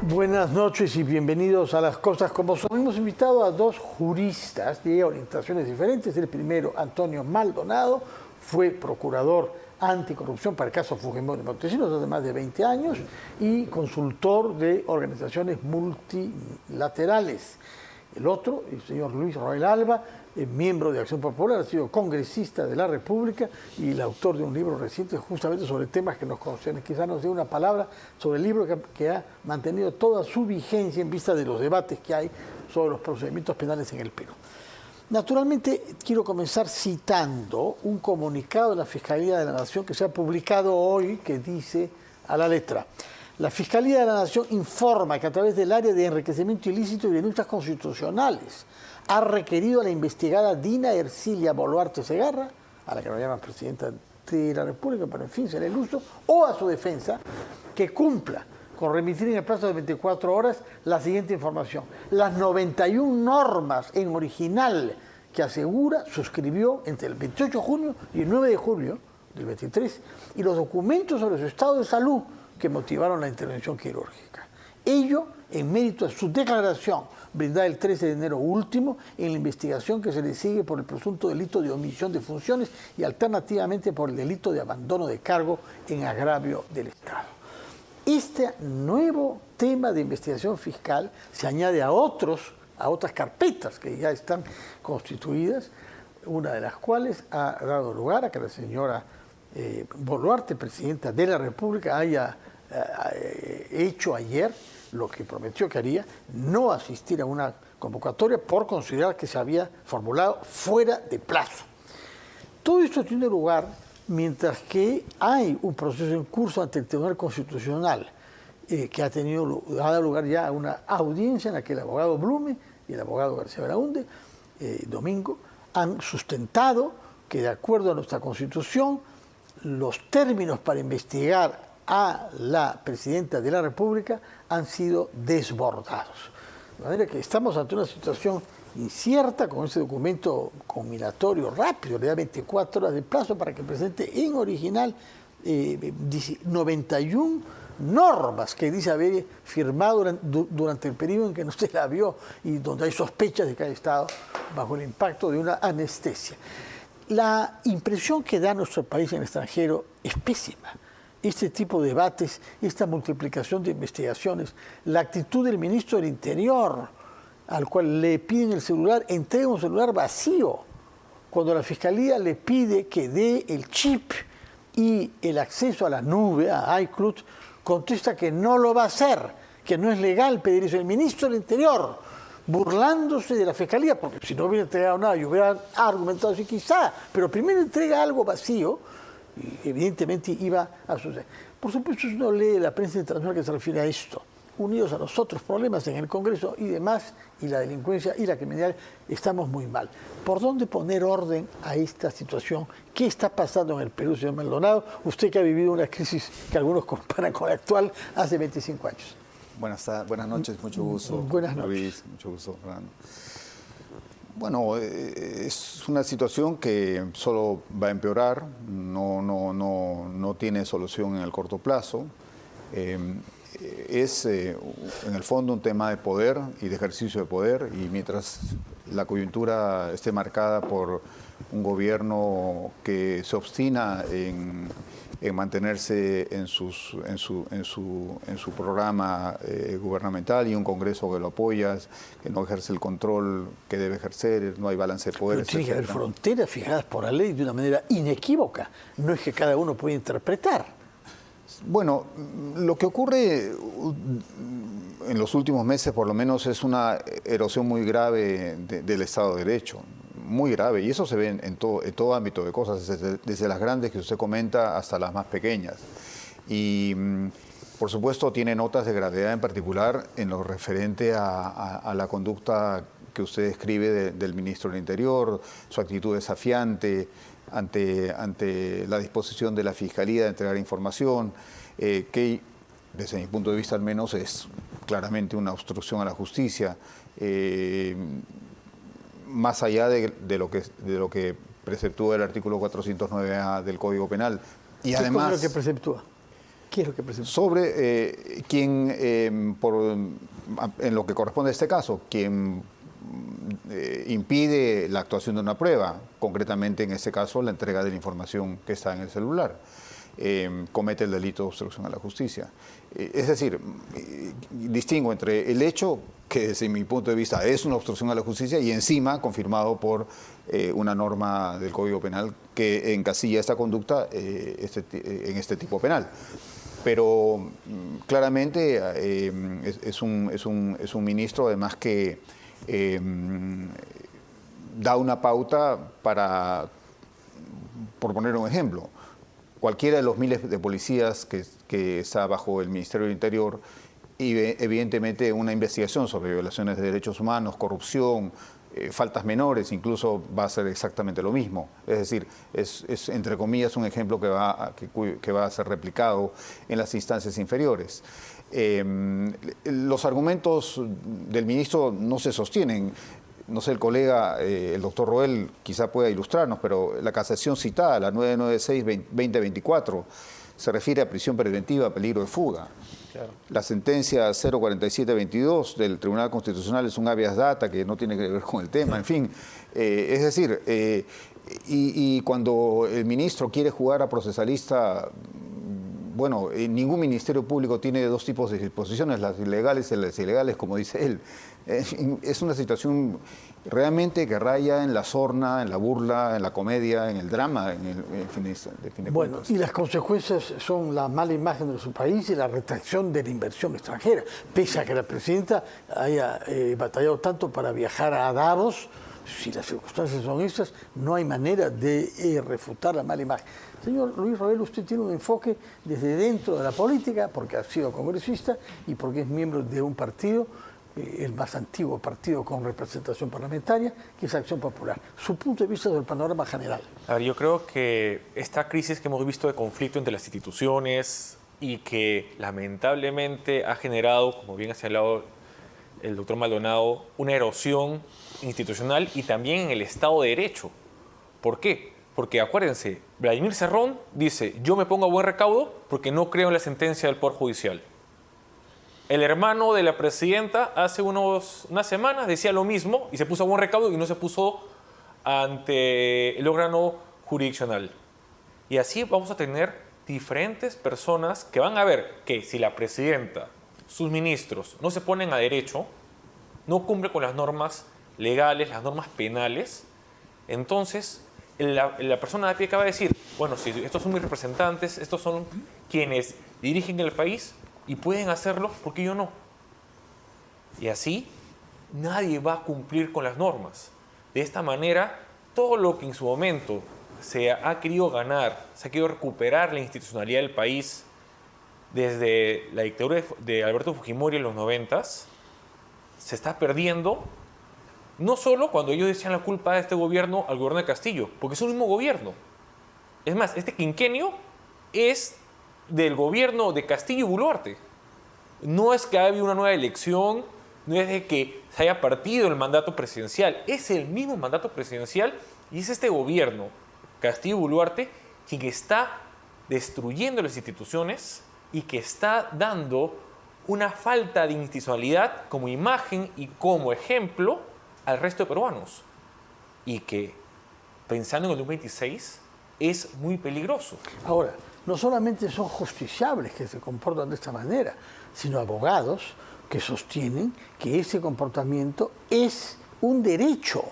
Buenas noches y bienvenidos a Las Cosas como Son. Hemos invitado a dos juristas de orientaciones diferentes. El primero, Antonio Maldonado, fue procurador anticorrupción para el caso Fujimori Montesinos hace más de 20 años y consultor de organizaciones multilaterales. El otro, el señor Luis Roel Alba, miembro de Acción Popular, ha sido congresista de la República y el autor de un libro reciente justamente sobre temas que nos concernen. Quizá nos dé una palabra sobre el libro que ha mantenido toda su vigencia en vista de los debates que hay sobre los procedimientos penales en el Perú. Naturalmente, quiero comenzar citando un comunicado de la Fiscalía de la Nación que se ha publicado hoy, que dice a la letra: la Fiscalía de la Nación informa que a través del área de enriquecimiento ilícito y denuncias constitucionales ha requerido a la investigada Dina Ercilia Boluarte Segarra, a la que nos llaman presidenta de la República, pero en fin, será el uso, o a su defensa, que cumpla con remitir en el plazo de 24 horas la siguiente información: las 91 normas en original que asegura suscribió entre el 28 de junio y el 9 de julio del 23 y los documentos sobre su estado de salud que motivaron la intervención quirúrgica. Ello en mérito a su declaración brindada el 13 de enero último en la investigación que se le sigue por el presunto delito de omisión de funciones y alternativamente por el delito de abandono de cargo en agravio del Estado. Este nuevo tema de investigación fiscal se añade a otras carpetas que ya están constituidas, una de las cuales ha dado lugar a que la señora Boluarte, presidenta de la República, haya hecho ayer lo que prometió que haría, no asistir a una convocatoria por considerar que se había formulado fuera de plazo. Todo esto tiene lugar mientras que hay un proceso en curso ante el Tribunal Constitucional que ha dado lugar ya a una audiencia en la que el abogado Blume y el abogado García Belaunde, domingo, han sustentado que, de acuerdo a nuestra Constitución, los términos para investigar a la presidenta de la República han sido desbordados. De manera que estamos ante una situación incierta con ese documento combinatorio rápido, le da 24 horas de plazo para que presente en original 91 normas que dice haber firmado durante el periodo en que no se la vio y donde hay sospechas de que ha estado bajo el impacto de una anestesia. La impresión que da nuestro país en el extranjero es pésima. Este tipo de debates, esta multiplicación de investigaciones, la actitud del ministro del Interior, al cual le piden el celular, entrega un celular vacío, cuando la Fiscalía le pide que dé el chip y el acceso a la nube, a iCloud, contesta que no lo va a hacer, que no es legal pedir eso. El ministro del Interior, burlándose de la Fiscalía, porque si no hubiera entregado nada, yo hubiera argumentado así quizá, pero primero entrega algo vacío, y evidentemente iba a suceder. Por supuesto, si uno lee la prensa internacional que se refiere a esto, unidos a los otros problemas en el Congreso y demás, y la delincuencia y la criminalidad, estamos muy mal. ¿Por dónde poner orden a esta situación? ¿Qué está pasando en el Perú, señor Maldonado? Usted que ha vivido una crisis que algunos comparan con la actual hace 25 años. Buenas noches, mucho gusto. Buenas noches. Luis, mucho gusto, Fernando. Bueno, es una situación que solo va a empeorar, no tiene solución en el corto plazo. Es en el fondo un tema de poder y de ejercicio de poder, y mientras la coyuntura esté marcada por un gobierno que se obstina en mantenerse en su programa gubernamental y un Congreso que lo apoya, que no ejerce el control que debe ejercer, no hay balance de poder. Pero tiene que haber fronteras fijadas por la ley de una manera inequívoca, no es que cada uno pueda interpretar. Bueno, lo que ocurre en los últimos meses por lo menos es una erosión muy grave del Estado de Derecho. Muy grave, y eso se ve en todo ámbito de cosas, desde las grandes que usted comenta hasta las más pequeñas. Y por supuesto tiene notas de gravedad en particular en lo referente a la conducta que usted describe del ministro del Interior, su actitud desafiante ante la disposición de la Fiscalía de entregar información, que desde mi punto de vista al menos es claramente una obstrucción a la justicia. Más allá de lo que preceptúa el artículo 409A del Código Penal. Y además, ¿qué es lo que preceptúa? ¿Qué es lo que presentó? Sobre quién, en lo que corresponde a este caso, quien impide la actuación de una prueba, concretamente en este caso la entrega de la información que está en el celular, comete el delito de obstrucción a la justicia. Es decir, distingo entre el hecho, que desde mi punto de vista es una obstrucción a la justicia, y encima confirmado por una norma del Código Penal que encasilla esta conducta en este tipo penal. Pero claramente es un ministro además que da una pauta para, por poner un ejemplo, cualquiera de los miles de policías que está bajo el Ministerio del Interior, y evidentemente una investigación sobre violaciones de derechos humanos, corrupción, faltas menores, incluso va a ser exactamente lo mismo. Es decir, es entre comillas un ejemplo que va a ser replicado en las instancias inferiores. Los argumentos del ministro no se sostienen. No sé, el colega, el doctor Roel, quizá pueda ilustrarnos, pero la casación citada, la 996-2024, se refiere a prisión preventiva, peligro de fuga. Claro. La sentencia 047-22 del Tribunal Constitucional es un habeas data que no tiene que ver con el tema, en fin. Es decir, y cuando el ministro quiere jugar a procesalista, bueno, ningún ministerio público tiene dos tipos de disposiciones, las ilegales y las ilegales, como dice él. Es una situación realmente que raya en la sorna, en la burla, en la comedia, en el drama, en fin de bueno, cuentas. Y las consecuencias son la mala imagen de su país y la retracción de la inversión extranjera, pese a que la presidenta haya batallado tanto para viajar a Davos. Si las circunstancias son esas, no hay manera de refutar la mala imagen. Señor Luis Roel, usted tiene un enfoque desde dentro de la política, porque ha sido congresista y porque es miembro de un partido, el más antiguo partido con representación parlamentaria, que es Acción Popular. Su punto de vista sobre el panorama general. A ver, yo creo que esta crisis que hemos visto de conflicto entre las instituciones y que lamentablemente ha generado, como bien ha señalado el doctor Maldonado, una erosión institucional y también en el Estado de Derecho. ¿Por qué? Porque acuérdense, Vladimir Cerrón dice, yo me pongo a buen recaudo porque no creo en la sentencia del Poder Judicial. El hermano de la presidenta hace unas semanas decía lo mismo y se puso a buen recaudo y no se puso ante el órgano jurisdiccional. Y así vamos a tener diferentes personas que van a ver que si la presidenta, sus ministros, no se ponen a derecho, no cumplen con las normas legales, las normas penales, entonces la persona de a pie acaba de decir, bueno, si estos son mis representantes, estos son quienes dirigen el país y pueden hacerlo, ¿por qué yo no? Y así nadie va a cumplir con las normas. De esta manera, todo lo que en su momento se ha querido ganar, se ha querido recuperar la institucionalidad del país desde la dictadura de Alberto Fujimori en los 90s, se está perdiendo. No solo cuando ellos decían la culpa de este gobierno al gobierno de Castillo, porque es un mismo gobierno. Es más, este quinquenio es del gobierno de Castillo y Boluarte. No es que haya habido una nueva elección, no es de que se haya partido el mandato presidencial, es el mismo mandato presidencial y es este gobierno, Castillo y Boluarte, quien está destruyendo las instituciones y que está dando una falta de institucionalidad como imagen y como ejemplo al resto de peruanos, y que pensando en el 2026 es muy peligroso. Ahora, no solamente son justiciables que se comportan de esta manera, sino abogados que sostienen que ese comportamiento es un derecho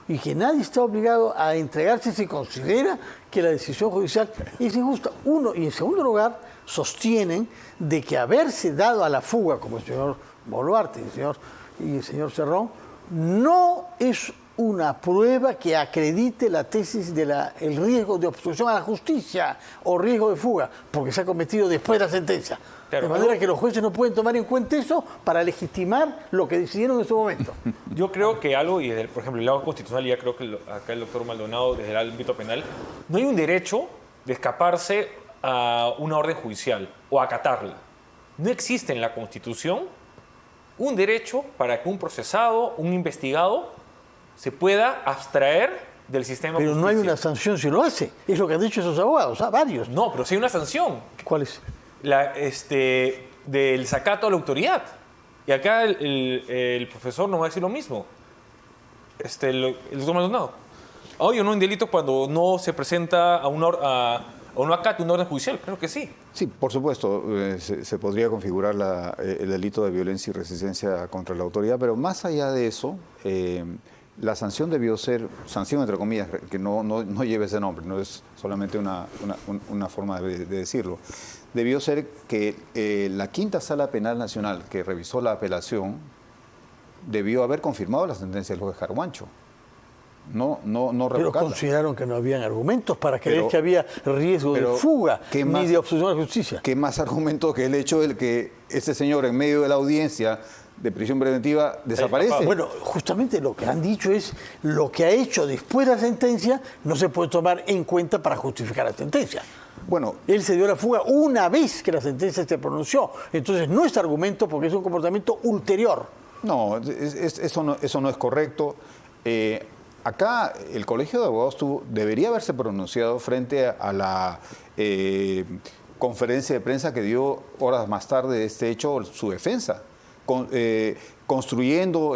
y que nadie está obligado a entregarse si considera que la decisión judicial es injusta. Uno, y en segundo lugar, sostienen de que haberse dado a la fuga, como el señor Boluarte y el señor Cerrón, no es una prueba que acredite la tesis del riesgo de obstrucción a la justicia o riesgo de fuga, porque se ha cometido después de la sentencia. Claro, de manera que los jueces no pueden tomar en cuenta eso para legitimar lo que decidieron en su momento. Yo creo que algo, y por ejemplo el lado constitucional, ya creo que acá el doctor Maldonado, desde el ámbito penal, no hay un derecho de escaparse a una orden judicial o acatarla. No existe en la Constitución un derecho para que un procesado, un investigado, se pueda abstraer del sistema de justicia. Pero no hay una sanción si lo hace. Es lo que han dicho esos abogados, varios. No, pero sí hay una sanción. ¿Cuál es? del desacato a la autoridad. Y acá el profesor nos va a decir lo mismo. El doctor Maldonado. Oye, ¿no un delito cuando no se presenta o no acata una orden judicial? Creo que sí. Sí, por supuesto, se podría configurar el delito de violencia y resistencia contra la autoridad, pero más allá de eso, la sanción debió ser, sanción entre comillas, que no lleve ese nombre, no es solamente una forma de decirlo, debió ser que la Quinta Sala Penal Nacional, que revisó la apelación, debió haber confirmado la sentencia del juez Carhuancho. No Pero revocarla. consideraron que no habían argumentos para creer que había riesgo de fuga ni de obstrucción a la justicia. ¿Qué más argumento que el hecho de que ese señor en medio de la audiencia de prisión preventiva desaparece? Bueno, justamente lo que han dicho es lo que ha hecho después de la sentencia no se puede tomar en cuenta para justificar la sentencia. Bueno, él se dio la fuga una vez que la sentencia se pronunció. Entonces no es argumento porque es un comportamiento ulterior. No, eso no es correcto. Acá el Colegio de Abogados debería haberse pronunciado frente a la conferencia de prensa que dio horas más tarde de este hecho su defensa, construyendo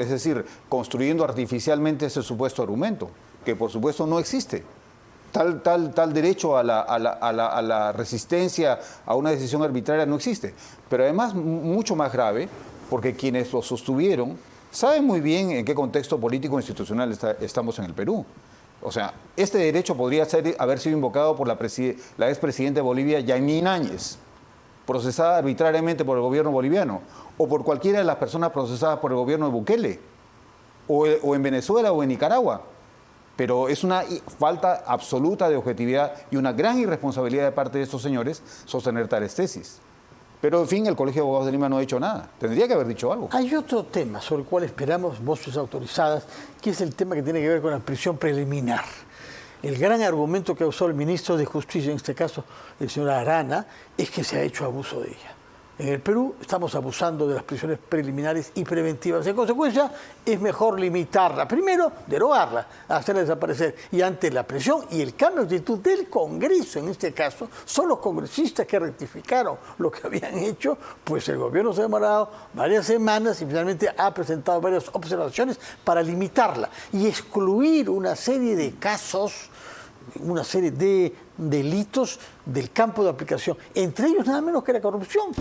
artificialmente ese supuesto argumento, que por supuesto no existe. Tal derecho a la resistencia a una decisión arbitraria no existe. Pero además, mucho más grave, porque quienes lo sostuvieron saben muy bien en qué contexto político e institucional estamos en el Perú. O sea, este derecho podría haber sido invocado por la expresidenta de Bolivia, Yanine Áñez, procesada arbitrariamente por el gobierno boliviano, o por cualquiera de las personas procesadas por el gobierno de Bukele, o en Venezuela o en Nicaragua. Pero es una falta absoluta de objetividad y una gran irresponsabilidad de parte de estos señores sostener tales tesis. Pero, en fin, el Colegio de Abogados de Lima no ha hecho nada. Tendría que haber dicho algo. Hay otro tema sobre el cual esperamos voces autorizadas, que es el tema que tiene que ver con la prisión preliminar. El gran argumento que ha usado el ministro de Justicia, en este caso el señor Arana, es que se ha hecho abuso de ella. En el Perú estamos abusando de las prisiones preliminares y preventivas. En consecuencia, es mejor limitarla. Primero, derogarla, hacerla desaparecer. Y ante la presión y el cambio de actitud del Congreso, en este caso, son los congresistas que rectificaron lo que habían hecho, pues el gobierno se ha demorado varias semanas y finalmente ha presentado varias observaciones para limitarla y excluir una serie de casos, una serie de delitos del campo de aplicación, entre ellos nada menos que la corrupción.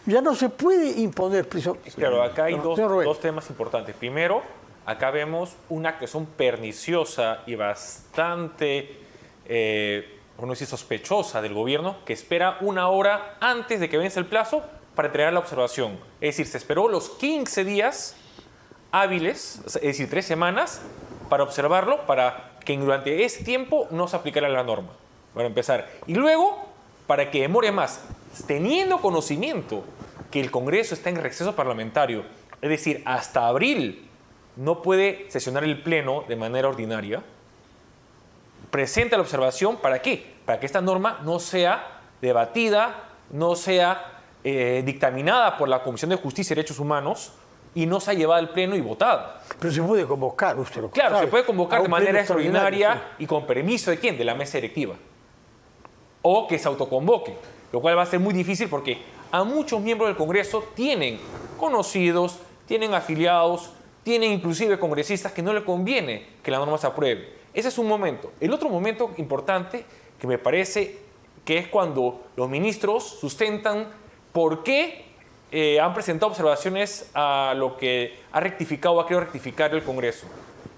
Ya no se puede imponer prisión. Claro, acá hay dos temas importantes. Primero, acá vemos una actuación perniciosa y bastante, por no decir sospechosa del gobierno, que espera una hora antes de que vence el plazo para entregar la observación. Es decir, se esperó los 15 días hábiles, es decir, 3 semanas, para observarlo, para que durante ese tiempo no se aplicara la norma, para empezar. Y luego, para que demore más, teniendo conocimiento que el Congreso está en receso parlamentario, es decir, hasta abril no puede sesionar el Pleno de manera ordinaria, presenta la observación, ¿para qué? Para que esta norma no sea debatida, no sea dictaminada por la Comisión de Justicia y Derechos Humanos y no sea llevada al Pleno y votada. Pero se puede convocar, usted lo Claro, sabe, se puede convocar de manera extraordinaria sí. y con permiso de ¿quién? De la mesa directiva. O que se autoconvoque, lo cual va a ser muy difícil porque a muchos miembros del Congreso tienen conocidos, tienen afiliados, tienen inclusive congresistas que no le conviene que la norma se apruebe. Ese es un momento. El otro momento importante que me parece que es cuando los ministros sustentan por qué han presentado observaciones a lo que ha rectificado o ha querido rectificar el Congreso.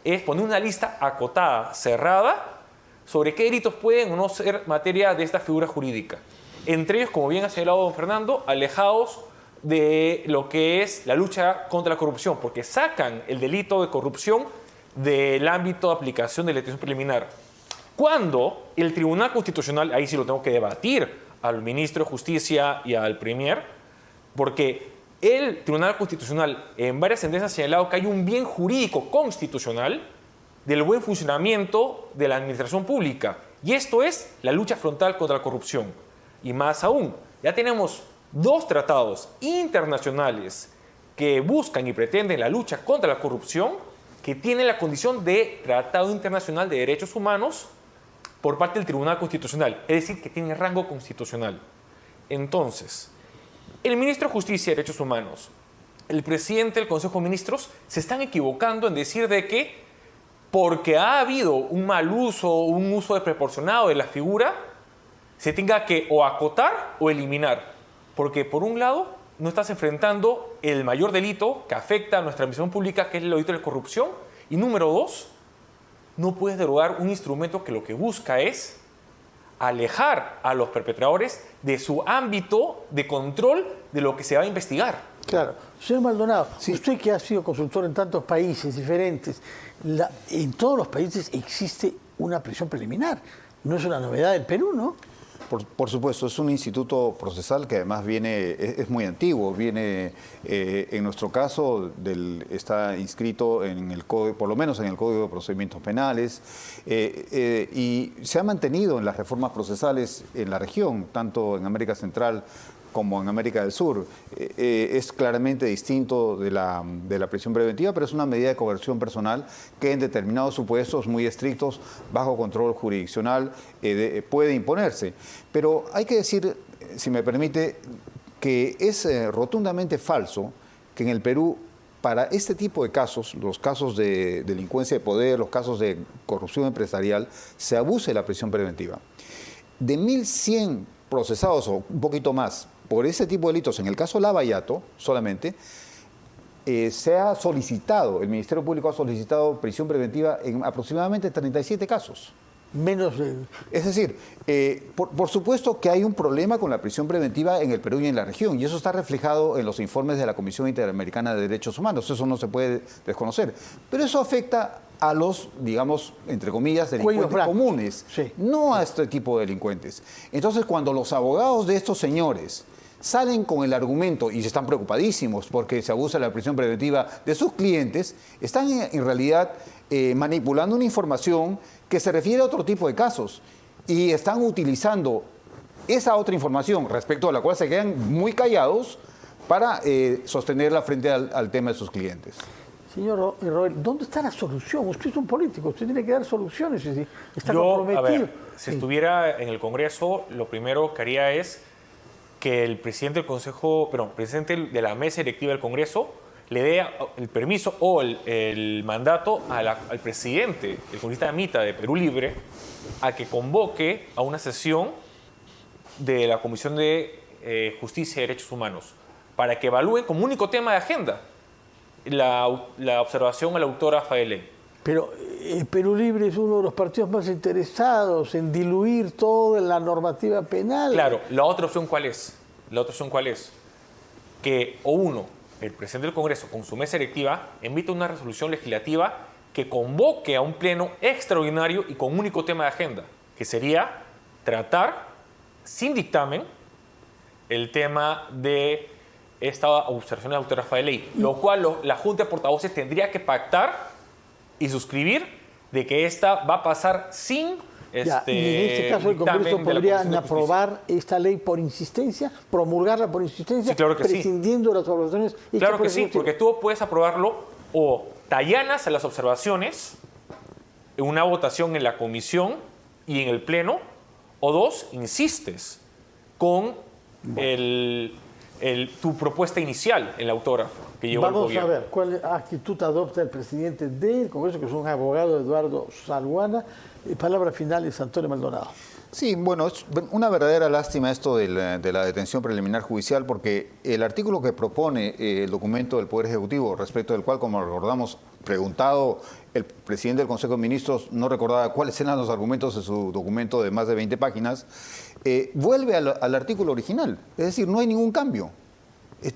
Es poner una lista acotada, cerrada, sobre qué delitos pueden o no ser materia de esta figura jurídica. Entre ellos, como bien ha señalado don Fernando, alejados de lo que es la lucha contra la corrupción, porque sacan el delito de corrupción del ámbito de aplicación de la detención preliminar. Cuando el Tribunal Constitucional, ahí sí lo tengo que debatir al ministro de Justicia y al Premier, porque el Tribunal Constitucional en varias sentencias ha señalado que hay un bien jurídico constitucional del buen funcionamiento de la administración pública. Y esto es la lucha frontal contra la corrupción. Y más aún, ya tenemos 2 tratados internacionales que buscan y pretenden la lucha contra la corrupción, que tienen la condición de Tratado Internacional de Derechos Humanos por parte del Tribunal Constitucional, es decir, que tienen rango constitucional. Entonces, el ministro de Justicia y Derechos Humanos, el presidente del Consejo de Ministros, se están equivocando en decir de que porque ha habido un mal uso, un uso desproporcionado de la figura, se tenga que o acotar o eliminar. Porque por un lado, no estás enfrentando el mayor delito que afecta a nuestra administración pública, que es el delito de corrupción. Y número dos, no puedes derogar un instrumento que lo que busca es alejar a los perpetradores de su ámbito de control de lo que se va a investigar. Claro. Señor Maldonado, usted que ha sido consultor en tantos países diferentes, en todos los países existe una prisión preliminar. No es una novedad del Perú, ¿no? Por supuesto, es un instituto procesal que además es muy antiguo, viene, en nuestro caso, está inscrito en el código, por lo menos en el Código de Procedimientos Penales, y se ha mantenido en las reformas procesales en la región, tanto en América Central como en América del Sur. Es claramente distinto de la prisión preventiva, pero es una medida de coerción personal que en determinados supuestos muy estrictos, bajo control jurisdiccional, puede imponerse. Pero hay que decir, si me permite, que es rotundamente falso que en el Perú, para este tipo de casos, los casos de delincuencia de poder, los casos de corrupción empresarial, se abuse de la prisión preventiva. De 1.100 procesados o un poquito más por ese tipo de delitos, en el caso Lavallato solamente, se ha solicitado, el Ministerio Público ha solicitado prisión preventiva en aproximadamente 37 casos. Menos de... Es decir, por supuesto que hay un problema con la prisión preventiva en el Perú y en la región, y eso está reflejado en los informes de la Comisión Interamericana de Derechos Humanos, eso no se puede desconocer. Pero eso afecta a los, digamos, entre comillas, delincuentes comunes, sí, no a este tipo de delincuentes. Entonces, cuando los abogados de estos señores salen con el argumento y están preocupadísimos porque se abusa de la prisión preventiva de sus clientes, están en realidad manipulando una información que se refiere a otro tipo de casos y están utilizando esa otra información respecto a la cual se quedan muy callados para sostenerla frente al tema de sus clientes. Señor Roel, ¿dónde está la solución? Usted es un político, usted tiene que dar soluciones. Está comprometido. A ver, si estuviera en el Congreso, lo primero que haría es que el presidente del Consejo, presidente de la mesa directiva del Congreso le dé el permiso o el mandato al presidente, el congresista Mita de Perú Libre, a que convoque a una sesión de la Comisión de Justicia y Derechos Humanos para que evalúe como único tema de agenda la observación a la autora Faelén. Pero Perú Libre es uno de los partidos más interesados en diluir toda la normativa penal. Claro, ¿la otra opción cuál es? La otra opción cuál es? Que el presidente del Congreso con su mesa directiva emita una resolución legislativa que convoque a un pleno extraordinario y con un único tema de agenda, que sería tratar sin dictamen el tema de esta observación de la autora Faelén, lo cual la Junta de Portavoces tendría que pactar y suscribir de que esta va a pasar sin y en este caso el Congreso podría aprobar esta ley por insistencia, promulgarla por insistencia, sí, claro que prescindiendo de las observaciones. Claro que sí, porque tú puedes aprobarlo o te allanas a las observaciones en una votación en la comisión y en el pleno, o dos, insistes con tu propuesta inicial en la autora que llevó el gobierno. Vamos a ver cuál actitud adopta el presidente del Congreso, que es un abogado, Eduardo Salguana. Palabras finales, Antonio Maldonado. Sí, bueno, es una verdadera lástima esto de la detención preliminar judicial, porque el artículo que propone el documento del Poder Ejecutivo, respecto del cual, como recordamos, preguntado el presidente del Consejo de Ministros, no recordaba cuáles eran los argumentos de su documento de más de 20 páginas, vuelve al artículo original, es decir, no hay ningún cambio.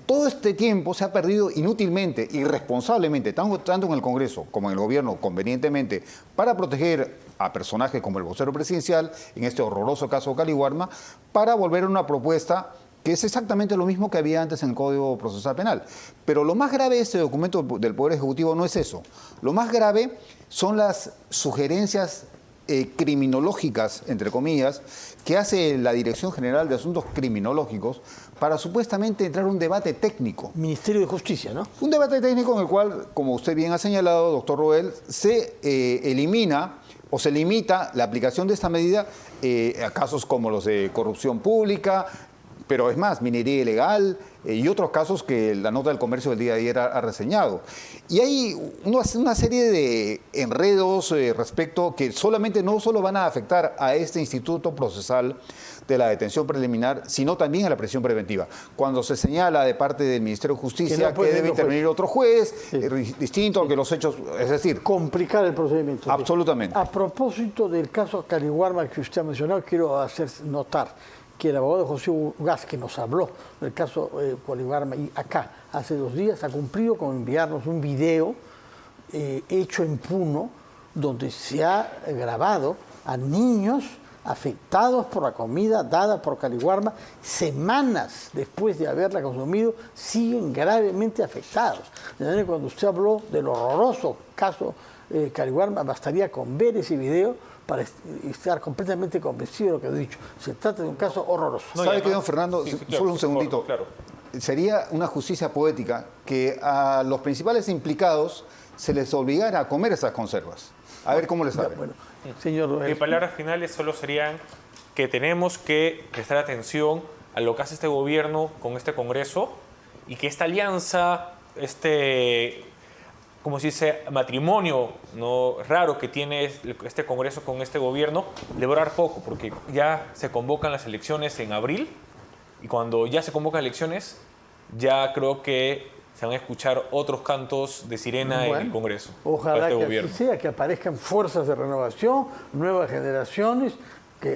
Todo este tiempo se ha perdido inútilmente, irresponsablemente, tanto en el Congreso como en el Gobierno, convenientemente, para proteger a personajes como el vocero presidencial, en este horroroso caso Caliwarma, para volver a una propuesta que es exactamente lo mismo que había antes en el Código Procesal Penal. Pero lo más grave de este documento del Poder Ejecutivo no es eso. Lo más grave son las sugerencias criminológicas, entre comillas, que hace la Dirección General de Asuntos Criminológicos para supuestamente entrar a un debate técnico. Ministerio de Justicia, ¿no? Un debate técnico en el cual, como usted bien ha señalado, doctor Roel, se elimina o se limita la aplicación de esta medida a casos como los de corrupción pública, pero es más, minería ilegal y otros casos que la nota del comercio del día de ayer ha reseñado. Y hay una serie de enredos respecto que no solo van a afectar a este instituto procesal de la detención preliminar, sino también a la prisión preventiva. Cuando se señala de parte del Ministerio de Justicia que debe intervenir otro juez, distinto a que los hechos, es decir... Complicar el procedimiento. Absolutamente. A propósito del caso Caliwarma que usted ha mencionado, quiero hacer notar que el abogado José Ugaz, que nos habló del caso Caliwarma y acá hace 2 días, ha cumplido con enviarnos un video hecho en Puno, donde se ha grabado a niños afectados por la comida dada por Caliwarma, semanas después de haberla consumido, siguen gravemente afectados. De manera que cuando usted habló del horroroso caso Caliwarma, bastaría con ver ese video para estar completamente convencido de lo que he dicho. Se trata de un caso horroroso. ¿Sabe qué, don Fernando? Sí, claro, solo un segundito. Claro. Sería una justicia poética que a los principales implicados se les obligara a comer esas conservas. A ver cómo les sabe. Bueno, señor Roel. Mis palabras finales solo serían que tenemos que prestar atención a lo que hace este gobierno con este Congreso y que esta alianza, como se dice, matrimonio no raro que tiene este Congreso con este gobierno, le va a durar poco, porque ya se convocan las elecciones en abril y cuando ya se convocan elecciones, ya creo que se van a escuchar otros cantos de sirena en el Congreso. Ojalá que así sea, que aparezcan fuerzas de renovación, nuevas generaciones,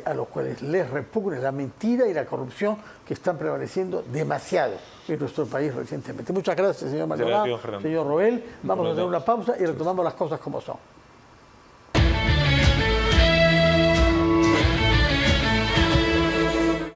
a los cuales les repugne la mentira y la corrupción que están prevaleciendo demasiado en nuestro país recientemente. Muchas gracias, señor Maldonado, señor Roel. Vamos a hacer una pausa y retomamos las cosas como son.